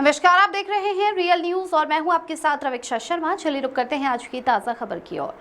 नमस्कार, आप देख रहे हैं रियल न्यूज और मैं हूं आपके साथ रवीक्षा शर्मा। चलिए रुक करते हैं आज की ताजा खबर की ओर।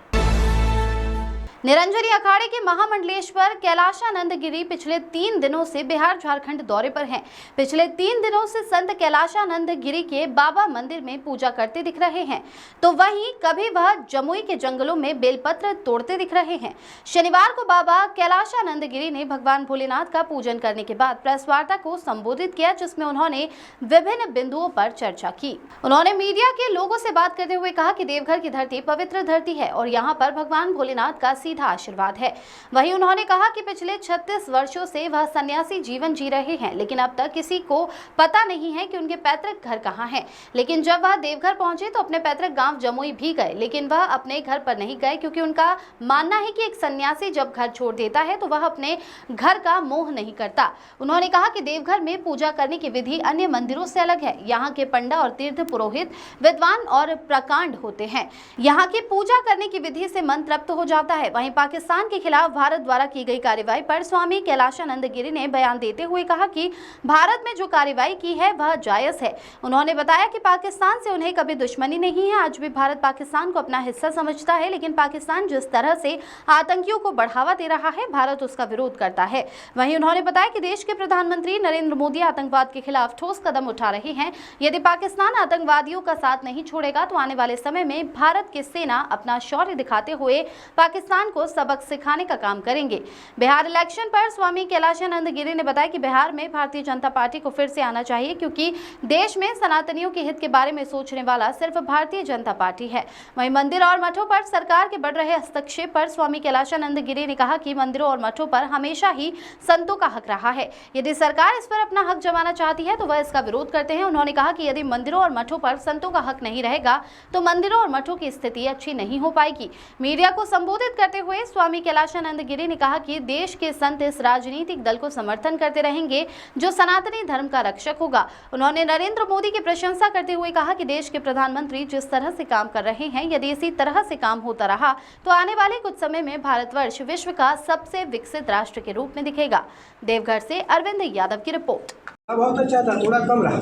निरंजनी अखाड़े के महामंडलेश्वर कैलाशानंद गिरी पिछले 3 दिनों से बिहार झारखंड दौरे पर हैं। पिछले 3 दिनों से संत कैलाशानंद गिरी के बाबा मंदिर में पूजा करते दिख रहे हैं, तो वहीं कभी वह जमुई के जंगलों में बेलपत्र तोड़ते दिख रहे हैं। शनिवार को बाबा कैलाशानंद गिरी ने भगवान भोलेनाथ का पूजन करने के बाद प्रेस वार्ता को संबोधित किया, जिसमें उन्होंने विभिन्न बिंदुओं पर चर्चा की। उन्होंने मीडिया के लोगों से बात करते हुए कहा कि देवघर की धरती पवित्र धरती है और यहाँ पर भगवान भोलेनाथ का सीधा आशीर्वाद है। वहीं उन्होंने कहा कि पिछले 36 वर्षों से वह सन्यासी जीवन जी रहे हैं, लेकिन अब तक किसी को पता नहीं है कि उनके पैतृक घर कहाँ है। लेकिन जब वह देवघर पहुंचे तो अपने पैतृक गांव जमुई भी गए, लेकिन वह अपने घर पर नहीं गए, क्योंकि उनका मानना है कि एक सन्यासी जब घर छोड़ देता है तो वह अपने घर का मोह नहीं करता। उन्होंने कहा कि देवघर में पूजा करने की विधि अन्य मंदिरों से अलग है। यहाँ के पंडा और तीर्थ पुरोहित विद्वान और प्रकांड होते हैं। यहाँ की पूजा करने की विधि से मन तृप्त हो जाता है। वहीं पाकिस्तान के खिलाफ भारत द्वारा की गई कार्रवाई पर स्वामी कैलाशानंद गिरी ने बयान देते हुए कहा कि भारत में जो कार्रवाई की है वह जायज है। उन्होंने बताया कि पाकिस्तान से उन्हें कभी दुश्मनी नहीं है। आज भी भारत पाकिस्तान को अपना हिस्सा समझता है, लेकिन पाकिस्तान जिस तरह से आतंकियों को बढ़ावा दे रहा है, भारत उसका विरोध करता है। वहीं उन्होंने बताया कि देश के प्रधानमंत्री नरेंद्र मोदी आतंकवाद के खिलाफ ठोस कदम उठा रहे हैं। यदि पाकिस्तान आतंकवादियों का साथ नहीं छोड़ेगा तो आने वाले समय में भारत की सेना अपना शौर्य दिखाते हुए पाकिस्तान को सबक सिखाने का काम करेंगे। बिहार इलेक्शन पर स्वामी कैलाशानंद गिरी ने बताया कि बिहार में भारतीय जनता पार्टी को फिर से आना चाहिए, क्योंकि देश में सनातनियों के हित के बारे में सोचने वाला सिर्फ भारतीय जनता पार्टी है। वहीं मंदिर और मठों पर सरकार के बढ़ रहे हस्तक्षेप पर स्वामी कैलाशानंद गिरी ने कहा कि मंदिरों और मठों पर हमेशा ही संतों का हक रहा है। यदि सरकार इस पर अपना हक जमाना चाहती है तो वह इसका विरोध करते हैं। उन्होंने कहा कि यदि मंदिरों और मठों पर संतों का हक नहीं रहेगा तो मंदिरों और मठों की स्थिति अच्छी नहीं हो पाएगी। मीडिया को संबोधित करते हुए स्वामी कैलाशानंद गिरी ने कहा कि देश के संत इस राजनीतिक दल को समर्थन करते रहेंगे जो सनातनी धर्म का रक्षक होगा। उन्होंने नरेंद्र मोदी की प्रशंसा करते हुए कहा कि देश के प्रधानमंत्री जिस तरह से काम कर रहे हैं, यदि इसी तरह से काम होता रहा तो आने वाले कुछ समय में भारतवर्ष विश्व का सबसे विकसित राष्ट्र के रूप में दिखेगा। देवघर से अरविंद यादव की रिपोर्ट। बहुत अच्छा था, थोड़ा कम रहा,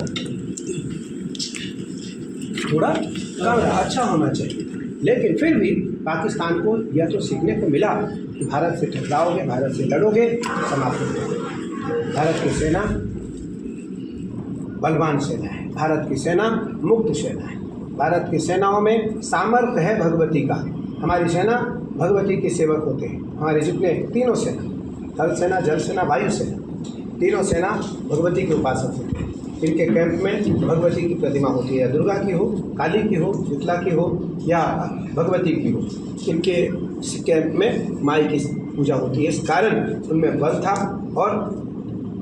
अच्छा होना चाहिए, लेकिन फिर भी पाकिस्तान को यह तो सीखने को मिला कि भारत से टकराओगे, भारत से लड़ोगे, समाप्त हो जाओगे। भारत की सेना बलवान सेना है, भारत की सेना मुक्त सेना है, भारत की सेनाओं में सामर्थ्य है भगवती का। हमारी सेना भगवती के सेवक होते हैं। हमारे जितने तीनों सेना, थल सेना, जल सेना, वायु सेना, तीनों सेना भगवती के उपासक होते हैं। इनके कैंप में भगवती की प्रतिमा होती है, दुर्गा की हो, काली की हो, शीतला की हो या भगवती की हो। इनके कैंप में माई की पूजा होती है। इस कारण उनमें बल था और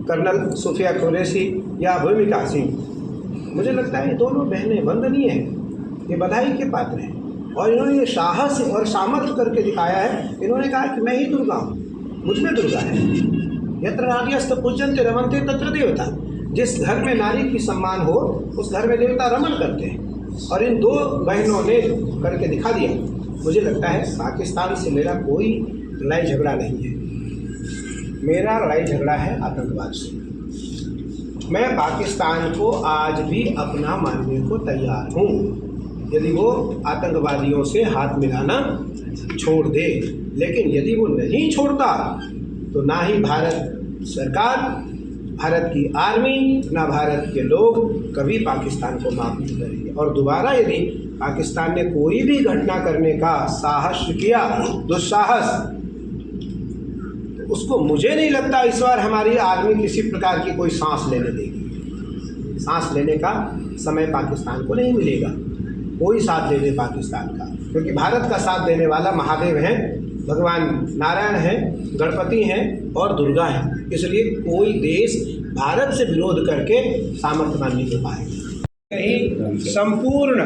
कर्नल सुफिया कुरैशी या भूमिका सिंह, मुझे लगता है ये दोनों बहनें वंदनीय हैं, ये बधाई के पात्र हैं। और इन्होंने ये साहस और सामर्थ्य करके दिखाया है। इन्होंने कहा कि मैं ही दुर्गा हूँ, मुझ में दुर्गा है। यत्र नार्यस्त पूज्यन्ते रमन्ते तत्र देवता। जिस घर में नारी की सम्मान हो उस घर में देवता रमन करते हैं, और इन दो बहनों ने करके दिखा दिया। मुझे लगता है पाकिस्तान से मेरा कोई लड़ाई झगड़ा नहीं है, मेरा लड़ाई झगड़ा है आतंकवाद से। मैं पाकिस्तान को आज भी अपना मानने को तैयार हूँ, यदि वो आतंकवादियों से हाथ मिलाना छोड़ दे। लेकिन यदि वो नहीं छोड़ता तो ना ही भारत सरकार, भारत की आर्मी, ना भारत के लोग कभी पाकिस्तान को माफ नहीं करेंगे। और दोबारा यदि पाकिस्तान ने कोई भी घटना करने का साहस किया, दुस्साहस, तो उसको मुझे नहीं लगता इस बार हमारी आर्मी किसी प्रकार की कोई सांस लेने देगी। सांस लेने का समय पाकिस्तान को नहीं मिलेगा, कोई साथ दे दे पाकिस्तान का, क्योंकि भारत का साथ देने वाला महादेव हैं, भगवान नारायण हैं, गणपति हैं और दुर्गा हैं। इसलिए कोई देश भारत से विरोध करके सामर्थ्यवान नहीं हो पाएगा। कहीं संपूर्ण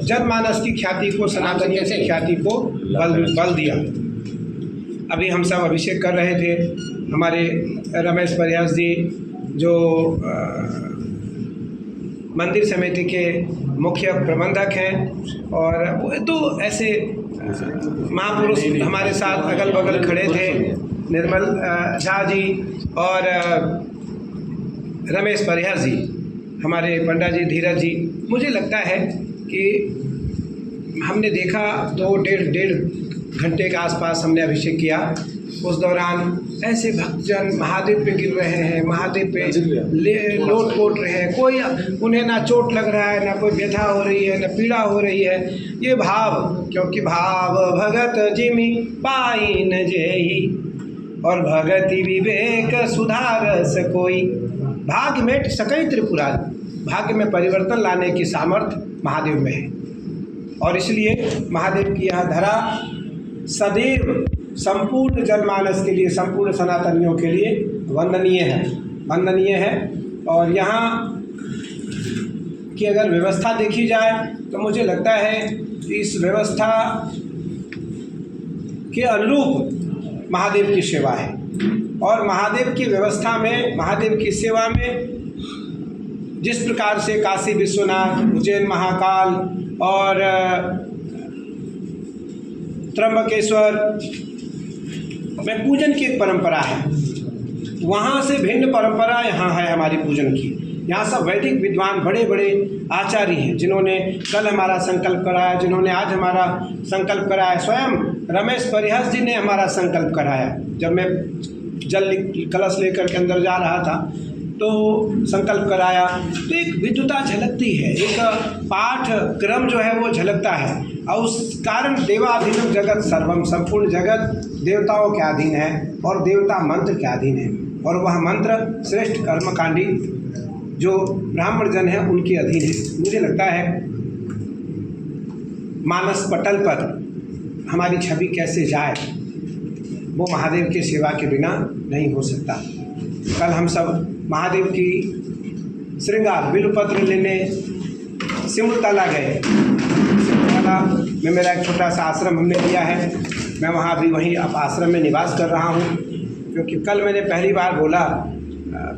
जनमानस की ख्याति को, सनातनियों की ख्याति को बल दिया। अभी हम सब अभिषेक कर रहे थे, हमारे रमेश परिहास जी जो मंदिर समिति के मुख्य प्रबंधक हैं, और वो तो ऐसे महापुरुष हमारे साथ अगल बगल खड़े थे, निर्मल झा जी और रमेश परिहास जी। हमारे पंडा जी धीरज जी, मुझे लगता है कि हमने देखा 2-1.5 घंटे के आसपास हमने अभिषेक किया। उस दौरान ऐसे भक्तजन महादेव पे गिर रहे हैं, महादेव पे लोट पोट रहे हैं, कोई उन्हें ना चोट लग रहा है, ना कोई व्यथा हो रही है, ना पीड़ा हो रही है। ये भाव, क्योंकि भाव भगत जिमि पाई न जेहि, और भगति विवेक सुधारस कोई। भाग्य मेट सकई त्रिपुरारी, भाग्य में परिवर्तन लाने की सामर्थ्य महादेव में है। और इसलिए महादेव की यह धरा सदैव संपूर्ण जनमानस के लिए, संपूर्ण सनातनियों के लिए वंदनीय है। और यहाँ की अगर व्यवस्था देखी जाए तो मुझे लगता है कि इस व्यवस्था के अनुरूप महादेव की सेवा है। और महादेव की व्यवस्था में, महादेव की सेवा में जिस प्रकार से काशी विश्वनाथ, उज्जैन महाकाल और त्र्यंबकेश्वर में पूजन की एक परंपरा है, वहाँ से भिन्न परंपरा यहाँ है हमारी पूजन की। यहाँ सब वैदिक विद्वान, बड़े बड़े आचार्य हैं, जिन्होंने कल हमारा संकल्प कराया, जिन्होंने आज हमारा संकल्प कराया। स्वयं रमेश परिहस जी ने हमारा संकल्प कराया। जब मैं जल कलश लेकर के अंदर जा रहा था तो संकल्प कराया, तो एक विद्वता झलकती है, एक पाठ क्रम जो है वो झलकता है। और उस कारण देवाधीनम जगत सर्वम, संपूर्ण जगत देवताओं के अधीन है और देवता मंत्र के अधीन है। और वह मंत्र श्रेष्ठ कर्मकांडी जो ब्राह्मण जन है उनके अधीन है। मुझे लगता है मानस पटल पर हमारी छवि कैसे जाए, वो महादेव की सेवा के बिना नहीं हो सकता। कल हम सब महादेव की श्रृंगार बिल्वपत्र लेने सिमुलतला गए। सिमुलतला में मेरा एक छोटा सा आश्रम हमने लिया है। मैं वहाँ भी वहीं अब आश्रम में निवास कर रहा हूँ, क्योंकि कल मैंने पहली बार बोला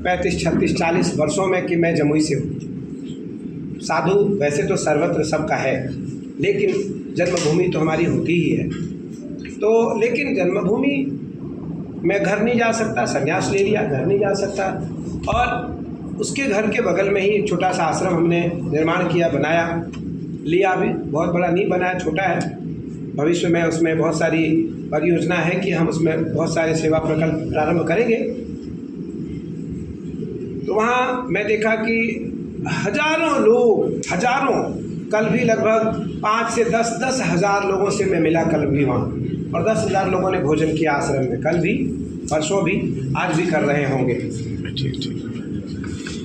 35, 36, 40 वर्षों में कि मैं जमुई से हूँ। साधु वैसे तो सर्वत्र सबका है, लेकिन जन्मभूमि तो हमारी होती ही है। तो लेकिन जन्मभूमि मैं घर नहीं जा सकता, संन्यास ले लिया, घर नहीं जा सकता। और उसके घर के बगल में ही एक छोटा सा आश्रम हमने निर्माण किया, बनाया, लिया भी। बहुत बड़ा नहीं बनाया, छोटा है। भविष्य में उसमें बहुत सारी परियोजना है कि हम उसमें बहुत सारे सेवा प्रकल्प प्रारंभ करेंगे। तो वहाँ मैं देखा कि हजारों लोग, कल भी लगभग 5 से 10 हज़ार लोगों से मैं मिला कल भी वहाँ, और 10,000 लोगों ने भोजन किया आश्रम में, कल भी, परसों भी, आज भी कर रहे होंगे।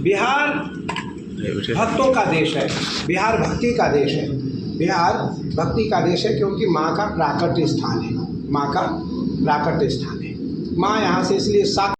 बिहार भक्तों का देश है, बिहार भक्ति का देश है, बिहार भक्ति का देश है, क्योंकि माँ का प्राकट्य स्थान है, माँ का प्राकट्य स्थान है। माँ यहाँ से इसलिए